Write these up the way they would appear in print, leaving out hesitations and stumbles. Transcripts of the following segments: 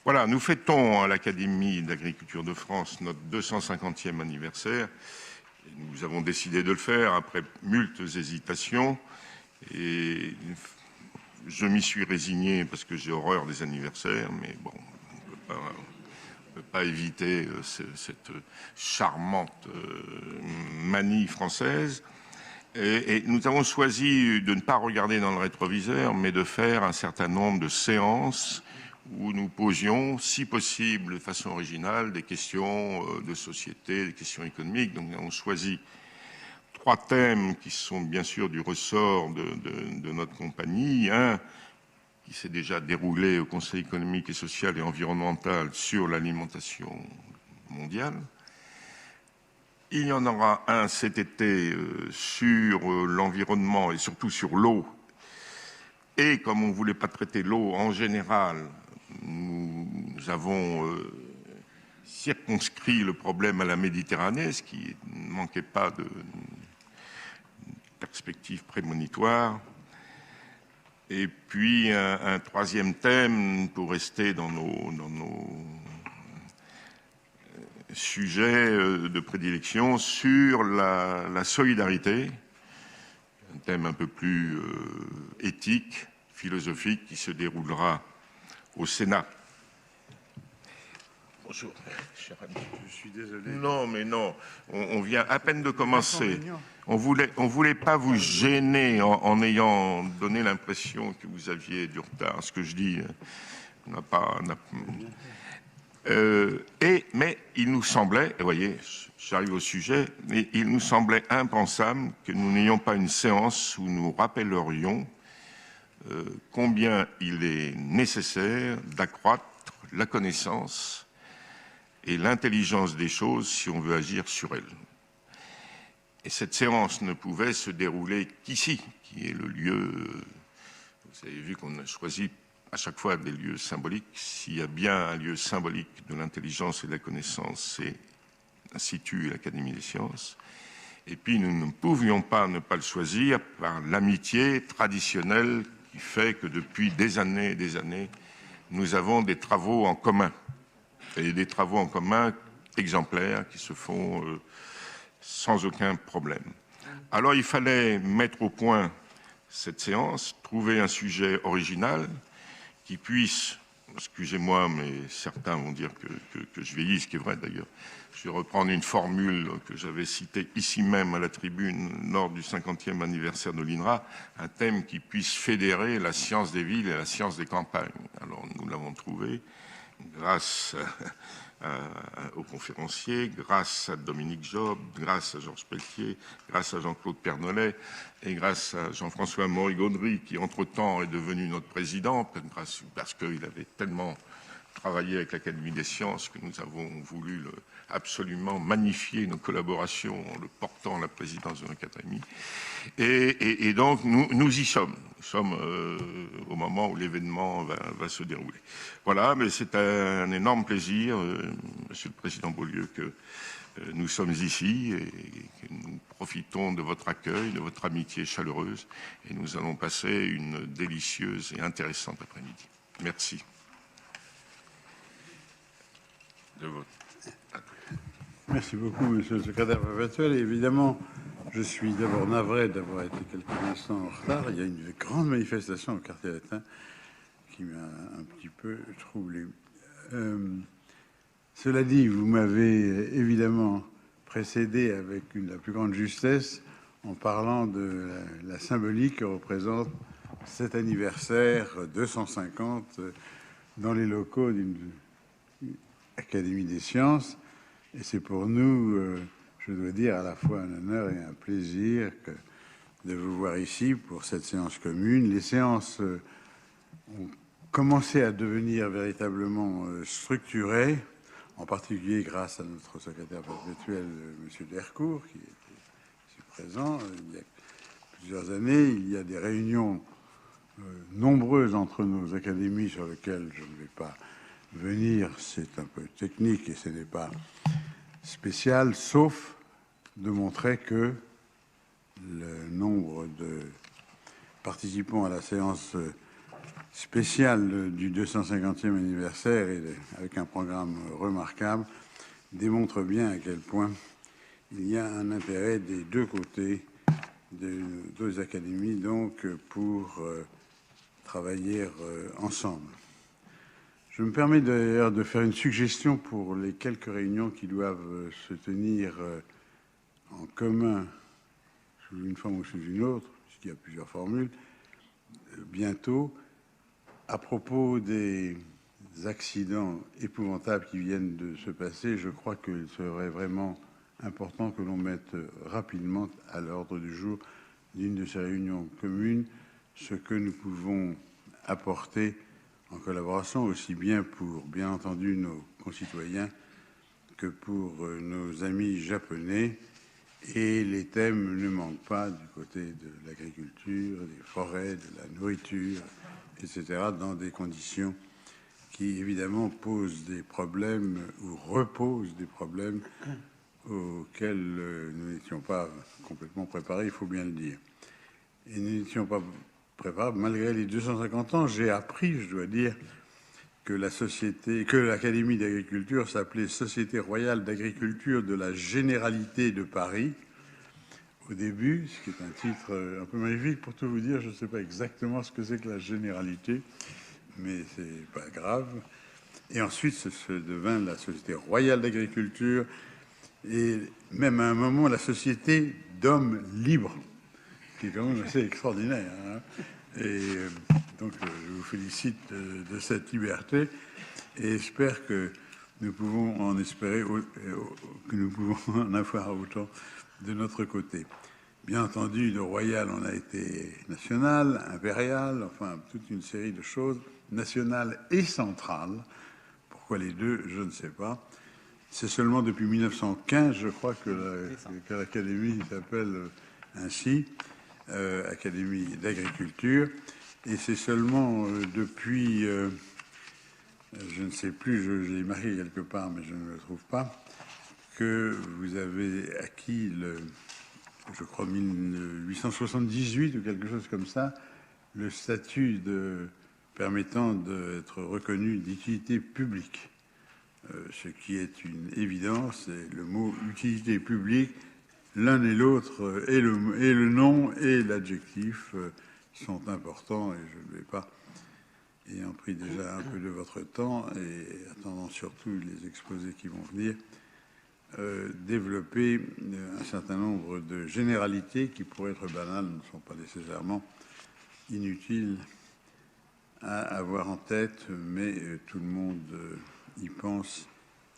Voilà, nous fêtons à l'Académie d'agriculture de France notre 250e anniversaire. Et nous avons décidé de le faire après multes hésitations. Et je m'y suis résigné parce que j'ai horreur des anniversaires, mais bon, on ne peut pas éviter cette charmante manie française. Et nous avons choisi de ne pas regarder dans le rétroviseur, mais de faire un certain nombre de séances où nous posions, si possible, de façon originale, des questions de société, des questions économiques. Donc nous avons choisi 3 thèmes qui sont bien sûr du ressort de notre compagnie. Un qui s'est déjà déroulé au Conseil économique et social et environnemental sur l'alimentation mondiale. Il y en aura un cet été sur l'environnement et surtout sur l'eau. Et comme on ne voulait pas traiter l'eau en général, nous avons circonscrit le problème à la Méditerranée, ce qui ne manquait pas de perspective prémonitoire. Et puis un 3e thème pour rester dans nos sujets de prédilection sur la solidarité, un thème un peu plus éthique, philosophique, qui se déroulera au Sénat. Bonjour, cher ami. Je suis désolé. Non, mais non, on vient à peine de commencer. On voulait pas vous gêner en ayant donné l'impression que vous aviez du retard. Ce que je dis n'a pas... mais il nous semblait, et voyez, j'arrive au sujet, mais il nous semblait impensable que nous n'ayons pas une séance où nous rappellerions combien il est nécessaire d'accroître la connaissance et l'intelligence des choses si on veut agir sur elles. Et cette séance ne pouvait se dérouler qu'ici, qui est le lieu, vous avez vu qu'on a choisi à chaque fois des lieux symboliques. S'il y a bien un lieu symbolique de l'intelligence et de la connaissance, c'est l'Institut et l'Académie des sciences. Et puis nous ne pouvions pas ne pas le choisir par l'amitié traditionnelle qui fait que depuis des années et des années, nous avons des travaux en commun. Et des travaux en commun exemplaires qui se font sans aucun problème. Alors il fallait mettre au point cette séance, trouver un sujet original qui puisse, excusez-moi, mais certains vont dire que je vieillis, ce qui est vrai d'ailleurs. Je vais reprendre une formule que j'avais citée ici même à la tribune lors du 50e anniversaire de l'INRA, un thème qui puisse fédérer la science des villes et la science des campagnes. Alors nous l'avons trouvé grâce aux conférenciers, grâce à Dominique Job, grâce à Georges Pelletier, grâce à Jean-Claude Pernollet et grâce à Jean-François Maury-Gaudry qui entre-temps est devenu notre président parce qu'il avait tellement travaillé avec l'Académie des sciences que nous avons voulu absolument magnifier nos collaborations en le portant à la présidence de l'Académie. Et donc nous y sommes. Nous sommes au moment où l'événement va se dérouler. Voilà, mais c'est un énorme plaisir, Monsieur le Président Beaulieu, que nous sommes ici et que nous profitons de votre accueil, de votre amitié chaleureuse et nous allons passer une délicieuse et intéressante après-midi. Merci. Merci beaucoup, Monsieur le secrétaire perpétuel. Et évidemment, je suis d'abord navré d'avoir été quelques instants en retard. Il y a une grande manifestation au quartier latin qui m'a un petit peu troublé. Cela dit, vous m'avez évidemment précédé avec la plus grande justesse en parlant de la symbolique que représente cet anniversaire 250 dans les locaux d'une Académie des sciences. Et c'est pour nous, je dois dire, à la fois un honneur et un plaisir de vous voir ici pour cette séance commune. Les séances ont commencé à devenir véritablement structurées, en particulier grâce à notre secrétaire perpétuel, M. Dercourt, qui était ici présent. Il y a plusieurs années, il y a des réunions nombreuses entre nos académies sur lesquelles je ne vais pas venir. C'est un peu technique et ce n'est pas spécial, sauf de montrer que le nombre de participants à la séance spéciale du 250e anniversaire, et avec un programme remarquable, démontre bien à quel point il y a un intérêt des deux côtés des deux académies donc pour travailler ensemble. Je me permets d'ailleurs de faire une suggestion pour les quelques réunions qui doivent se tenir en commun sous une forme ou sous une autre, puisqu'il y a plusieurs formules, bientôt, à propos des accidents épouvantables qui viennent de se passer. Je crois qu'il serait vraiment important que l'on mette rapidement à l'ordre du jour d'une de ces réunions communes ce que nous pouvons apporter en collaboration, aussi bien pour, bien entendu, nos concitoyens que pour nos amis japonais. Et les thèmes ne manquent pas du côté de l'agriculture, des forêts, de la nourriture, etc., dans des conditions qui, évidemment, posent des problèmes ou reposent des problèmes auxquels nous n'étions pas complètement préparés, il faut bien le dire. Et nous n'étions pas préparés, malgré les 250 ans. J'ai appris, je dois dire, que l'Académie d'agriculture s'appelait Société royale d'agriculture de la Généralité de Paris, au début, ce qui est un titre un peu magnifique. Pour tout vous dire, je ne sais pas exactement ce que c'est que la Généralité, mais c'est pas grave. Et ensuite, ce devint la Société royale d'agriculture, et même à un moment, la Société d'hommes libres, qui est quand même assez extraordinaire. Hein. Et donc, je vous félicite de cette liberté et espère que nous pouvons en espérer, que nous pouvons en avoir autant de notre côté. Bien entendu, de royal, on a été national, impérial, enfin, toute une série de choses, nationales et centrales. Pourquoi les deux, je ne sais pas. C'est seulement depuis 1915, je crois, que l'Académie s'appelle ainsi, Académie d'agriculture. Et c'est seulement depuis, je ne sais plus, j'ai marqué quelque part, mais je ne le trouve pas, que vous avez acquis, je crois, 1878 ou quelque chose comme ça, le statut permettant d'être reconnu d'utilité publique. Ce qui est une évidence, et le mot utilité publique, l'un et l'autre, et le nom et l'adjectif sont importants, et je ne vais pas, ayant pris déjà un peu de votre temps, et attendant surtout les exposés qui vont venir, développer un certain nombre de généralités qui, pour être banales, ne sont pas nécessairement inutiles à avoir en tête, mais tout le monde y pense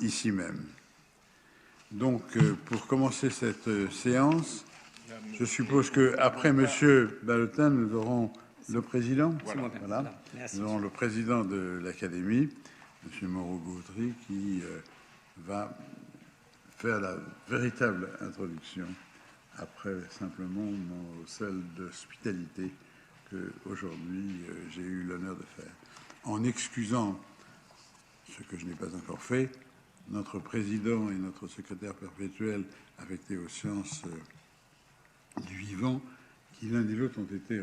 ici même. Donc, pour commencer cette séance, je suppose qu'après M. Ballotin, nous aurons le président. Voilà. Nous aurons le président de l'Académie, M. Moreau-Gautry, qui va faire la véritable introduction après simplement celle d'hospitalité que aujourd'hui j'ai eu l'honneur de faire. En excusant ce que je n'ai pas encore fait, notre président et notre secrétaire perpétuel affectés aux sciences du vivant, qui l'un et l'autre ont été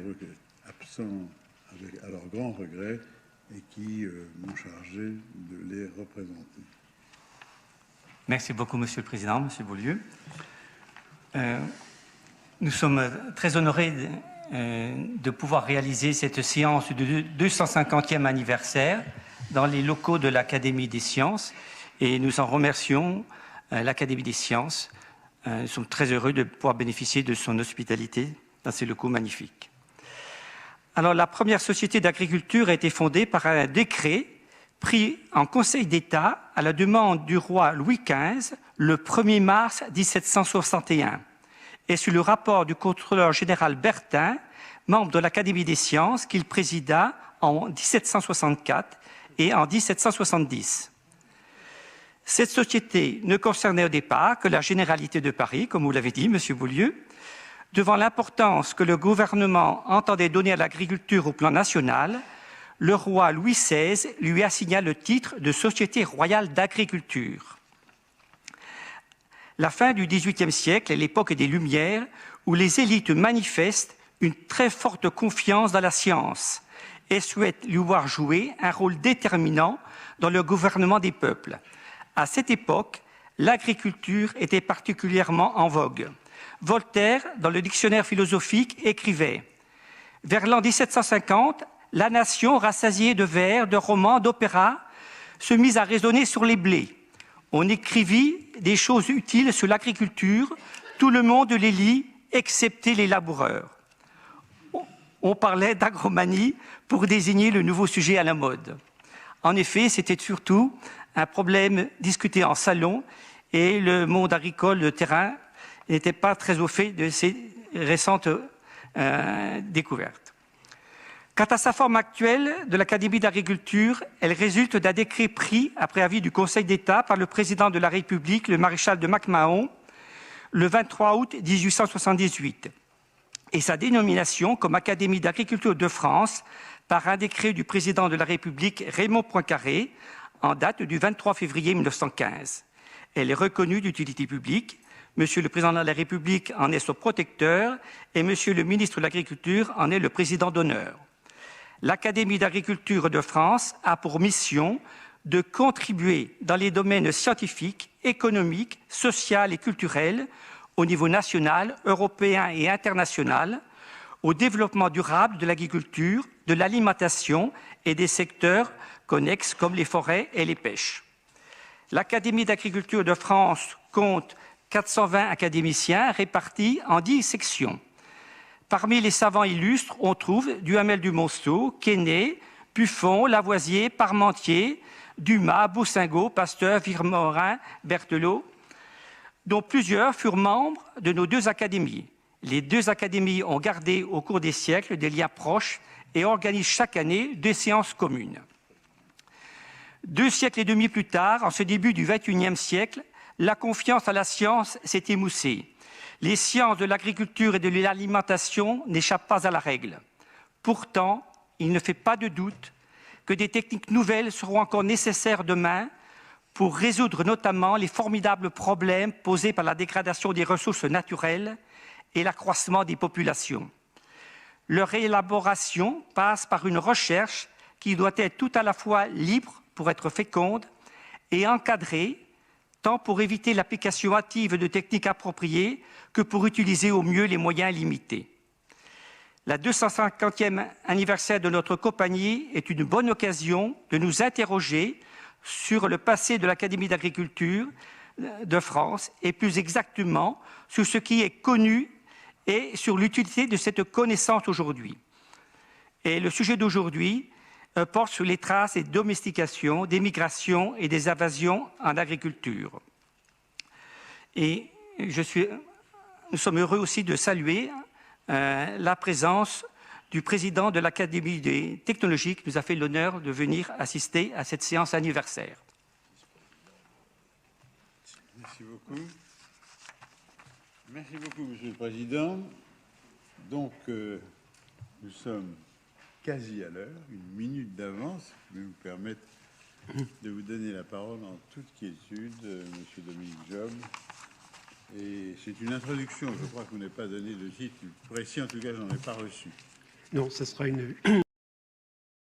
absents à leur grand regret et qui m'ont chargé de les représenter. Merci beaucoup, Monsieur le Président, Monsieur Beaulieu. Nous sommes très honorés de pouvoir réaliser cette séance du 250e anniversaire dans les locaux de l'Académie des sciences, et nous en remercions l'Académie des sciences. Nous sommes très heureux de pouvoir bénéficier de son hospitalité dans ces locaux magnifiques. Alors, la première société d'agriculture a été fondée par un décret pris en Conseil d'État à la demande du roi Louis XV le 1er mars 1761 et sur le rapport du contrôleur général Bertin, membre de l'Académie des sciences, qu'il présida en 1764 et en 1770. Cette société ne concernait au départ que la Généralité de Paris, comme vous l'avez dit, Monsieur Beaulieu, devant l'importance que le gouvernement entendait donner à l'agriculture au plan national. Le roi Louis XVI lui assigna le titre de Société royale d'agriculture. La fin du XVIIIe siècle est l'époque des Lumières où les élites manifestent une très forte confiance dans la science et souhaite lui voir jouer un rôle déterminant dans le gouvernement des peuples. À cette époque, l'agriculture était particulièrement en vogue. Voltaire, dans le dictionnaire philosophique, écrivait « Vers l'an 1750, la nation, rassasiée de vers, de romans, d'opéras, se mit à raisonner sur les blés. On écrivit des choses utiles sur l'agriculture, tout le monde les lit, excepté les laboureurs. » On parlait d'agromanie pour désigner le nouveau sujet à la mode. En effet, c'était surtout un problème discuté en salon et le monde agricole de terrain n'était pas très au fait de ces récentes découvertes. Quant à sa forme actuelle de l'Académie d'agriculture, elle résulte d'un décret pris après avis du Conseil d'État par le président de la République, le maréchal de MacMahon, le 23 août 1878, et sa dénomination comme Académie d'agriculture de France par un décret du président de la République, Raymond Poincaré, en date du 23 février 1915. Elle est reconnue d'utilité publique. Monsieur le Président de la République en est son protecteur et Monsieur le ministre de l'Agriculture en est le président d'honneur. L'Académie d'agriculture de France a pour mission de contribuer dans les domaines scientifiques, économiques, sociaux et culturels au niveau national, européen et international, au développement durable de l'agriculture, de l'alimentation et des secteurs connexes comme les forêts et les pêches. L'Académie d'agriculture de France compte 420 académiciens répartis en 10 sections. Parmi les savants illustres, on trouve Duhamel du Monceau, Quesnay, Buffon, Lavoisier, Parmentier, Dumas, Boussingault, Pasteur, Virmorin, Berthelot, dont plusieurs furent membres de nos deux académies. Les deux académies ont gardé au cours des siècles des liens proches et organisent chaque année 2 séances communes. 2 siècles et demi plus tard, en ce début du XXIe siècle, la confiance à la science s'est émoussée. Les sciences de l'agriculture et de l'alimentation n'échappent pas à la règle. Pourtant, il ne fait pas de doute que des techniques nouvelles seront encore nécessaires demain pour résoudre notamment les formidables problèmes posés par la dégradation des ressources naturelles et l'accroissement des populations. Leur élaboration passe par une recherche qui doit être tout à la fois libre pour être féconde et encadrée, tant pour éviter l'application hâtive de techniques appropriées que pour utiliser au mieux les moyens limités. La 250e anniversaire de notre compagnie est une bonne occasion de nous interroger sur le passé de l'Académie d'agriculture de France et plus exactement sur ce qui est connu et sur l'utilité de cette connaissance aujourd'hui. Et le sujet d'aujourd'hui porte sur les traces des domestications, des migrations et des invasions en agriculture. Et nous sommes heureux aussi de saluer la présence du président de l'Académie des technologies qui nous a fait l'honneur de venir assister à cette séance anniversaire. Merci beaucoup. Merci beaucoup, Monsieur le Président. Donc, nous sommes quasi à l'heure, 1 minute d'avance, qui va nous permettre de vous donner la parole en toute quiétude, Monsieur Dominique Job. Et c'est une introduction, je crois que vous n'avez pas donné de titre précis, en tout cas, je n'en ai pas reçu. Non, ce sera